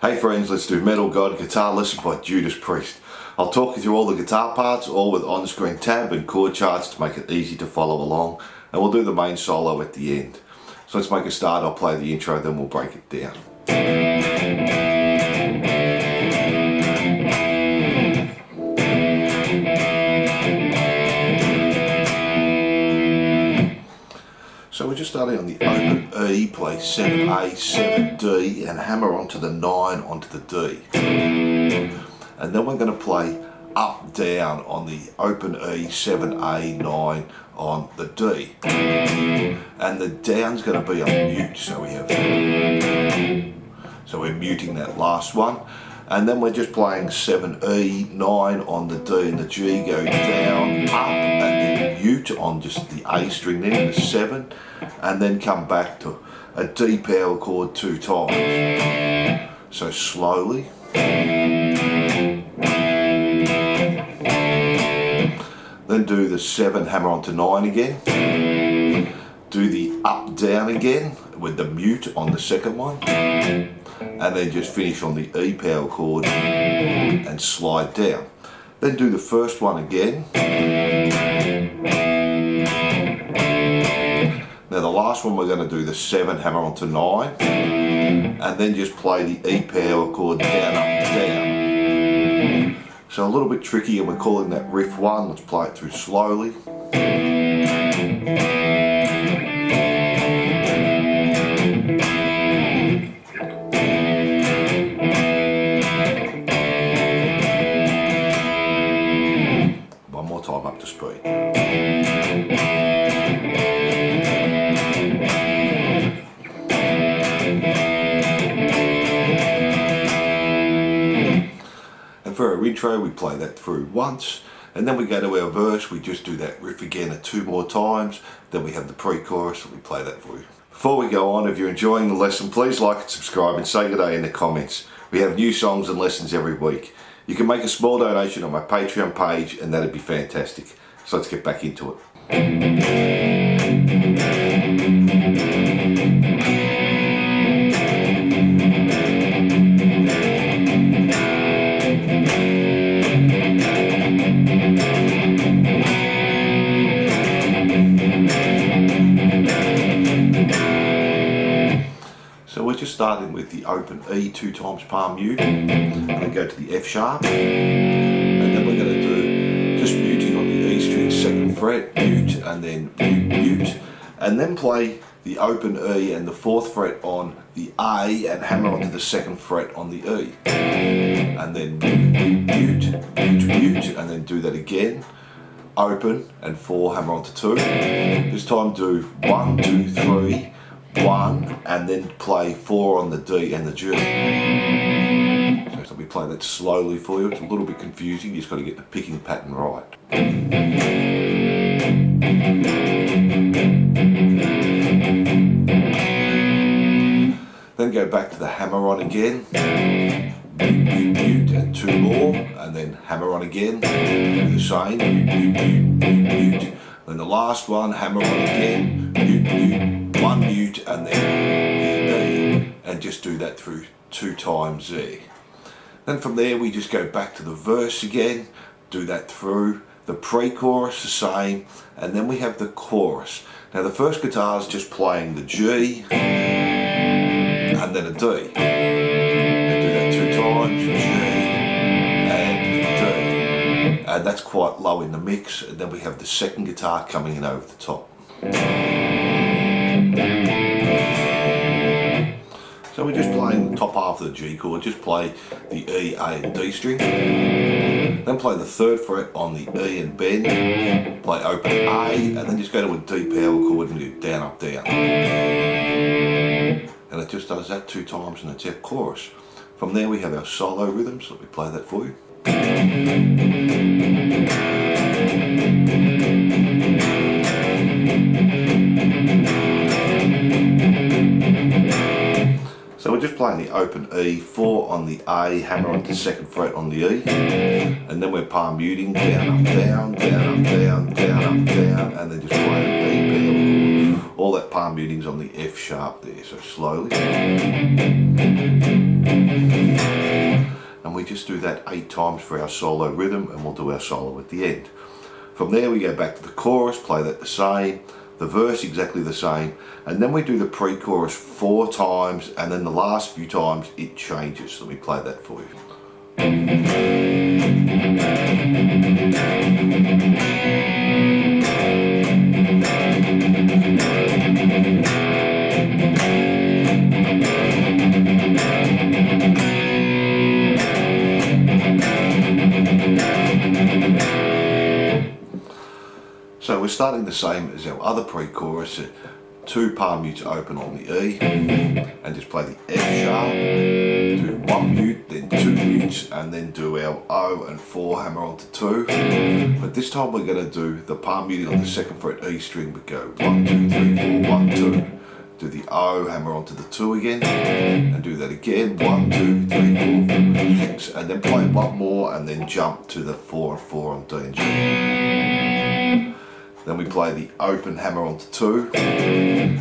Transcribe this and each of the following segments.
Hey friends, let's do Metal God Guitar Lesson by Judas Priest. I'll talk you through all the guitar parts, all with on-screen tab and chord charts to make it easy to follow along, and we'll do the main solo at the end. So let's make a start. I'll play the intro, then we'll break it down. So we're just starting on the open E, play 7A, 7D, and hammer onto the 9 onto the D. And then we're going to play up, down on the open E, 7A, 9 on the D. And the down's going to be on mute, so we're muting that last one. And then we're just playing 7E, 9 on the D and the G, go down, up, and then mute on just the A string there, the 7, and then come back to a D power chord 2 times. So slowly. Then do the 7, hammer onto 9 again. Do the up, down again with the mute on the second one. And then just finish on the E power chord and slide down. Then do the first one again. Now the last one we're going to do the 7, hammer onto 9, and then just play the E power chord down, up, down. So a little bit tricky, and we're calling that riff 1. Let's play it through slowly. One more time up to speed. For our intro, we play that through once, and then we go to our verse. We just do that riff again 2 more times. Then we have the pre-chorus, and we play that for you. Before we go on, if you're enjoying the lesson, please like and subscribe and say good day in the comments. We have new songs and lessons every week. You can make a small donation on my Patreon page, and that'd be fantastic. So let's get back into it. So we're just starting with the open E 2 times palm mute, and then go to the F sharp, and then we're going to do just muting on the E string 2nd fret, mute, and then mute, and then play the open E and the 4th fret on the A and hammer onto the 2nd fret on the E, and then mute, and then do that again, open and 4, hammer onto 2. This time do 1, 2, 3, 1, and then play 4 on the D and the G. So we play that slowly for you. It's a little bit confusing, you just got to get the picking pattern right. Then go back to the hammer on again, mute, and 2 more, and then hammer on again, do the same, mute. Then the last one, hammer on again, mute, 1 mute, and then the E, and just do that through 2 times E. Then from there we just go back to the verse again, do that through, the pre-chorus the same, and then we have the chorus. Now the first guitar is just playing the G, and then a D. And do that 2 times, G, and D. And that's quite low in the mix, and then we have the second guitar coming in over the top. So we're just playing the top half of the G chord, just play the E, A and D string, then play the 3rd fret on the E and bend, play open A, and then just go to a D power chord and do down, up, down. And it just does that 2 times, and it's our chorus. From there we have our solo rhythm, so let me play that for you. So we're just playing the open E, 4 on the A, hammer onto the 2nd fret on the E, and then we're palm muting, down, up, down, down, up, down, down, up, down, and then just playing E, P, all that palm muting's on the F sharp there, so slowly. just do that 8 times for our solo rhythm, and we'll do our solo at the end. From there we go back to the chorus, play that the same, the verse exactly the same, and then we do the pre-chorus 4 times, and then the last few times it changes. So let me play that for you. So we're starting the same as our other pre-chorus, 2 palm mutes open on the E, and just play the F sharp, do 1 mute, then 2 mutes, and then do our O and 4, hammer onto 2. But this time we're going to do the palm muting on the 2nd fret E string, but go 1, 2, 3, 4, 1, 2. Do the O, hammer onto the 2 again, and do that again, 1, 2, 3, 4, 6, and then play 1 more, and then jump to the 4 and 4 on D and G. Then we play the open hammer onto 2,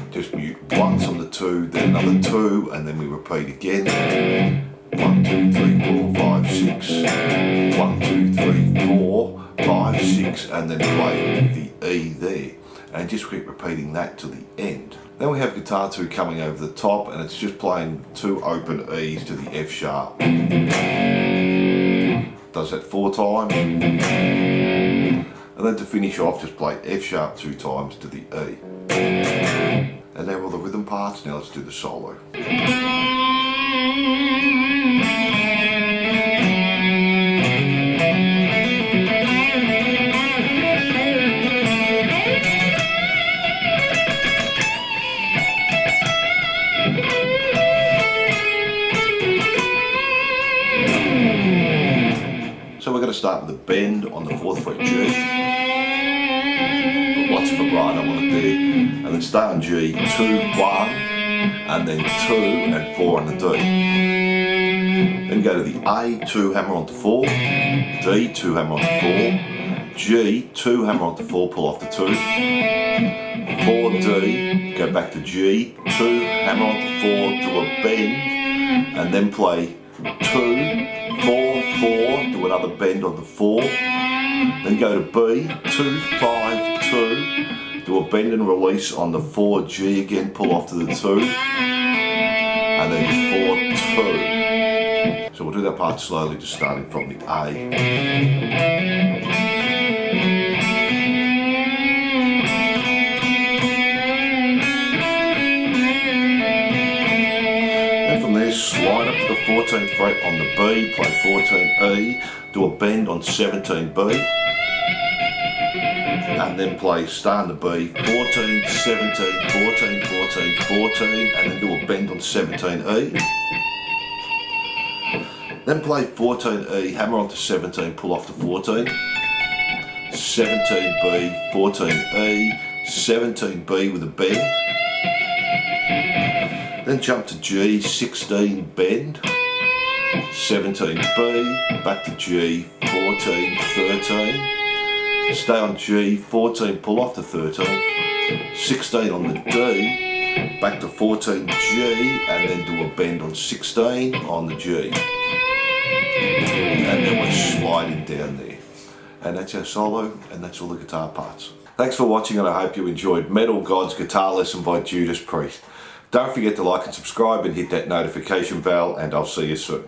just mute once on the 2, then another 2, and then we repeat again. 1, 2, 3, 4, 5, 6, 1, 2, 3, 4, 5, 6, and then play the E there. And just keep repeating that to the end. Then we have guitar 2 coming over the top, and it's just playing 2 open E's to the F sharp. Does that 4 times. And then to finish off, just play F sharp 2 times to the E. And now all the rhythm parts, now let's do the solo. So we're going to start with a bend on the 4th fret G. Put lots of vibrato on it there. And then start on G, 2, 1, and then 2 and 4 on the D. Then go to the A, 2 hammer onto 4, D, 2 hammer onto 4, G, 2 hammer onto 4, pull off the 2, 4, D, go back to G, 2 hammer onto 4, do a bend, and then play 2, 4, 4, do another bend on the 4, then go to B, 2, 5, 2, do a bend and release on the 4, G again, pull off to the 2, and then 4, 2. So we'll do that part slowly, just starting from the A. Slide up to the 14th fret on the B, play 14 E, do a bend on 17 B, and then play start on the B, 14, 17, 14, 14, 14, and then do a bend on 17 E. Then play 14 E, hammer onto 17, pull off to 14, 17 B, 14 E, 17 B with a bend. Then jump to G, 16, bend, 17 B, back to G, 14, 13, stay on G, 14, pull off to 13, 16 on the D, back to 14 G, and then do a bend on 16 on the G. And then we're sliding down there. And that's our solo, and that's all the guitar parts. Thanks for watching, and I hope you enjoyed Metal God's Guitar Lesson by Judas Priest. Don't forget to like and subscribe and hit that notification bell, and I'll see you soon.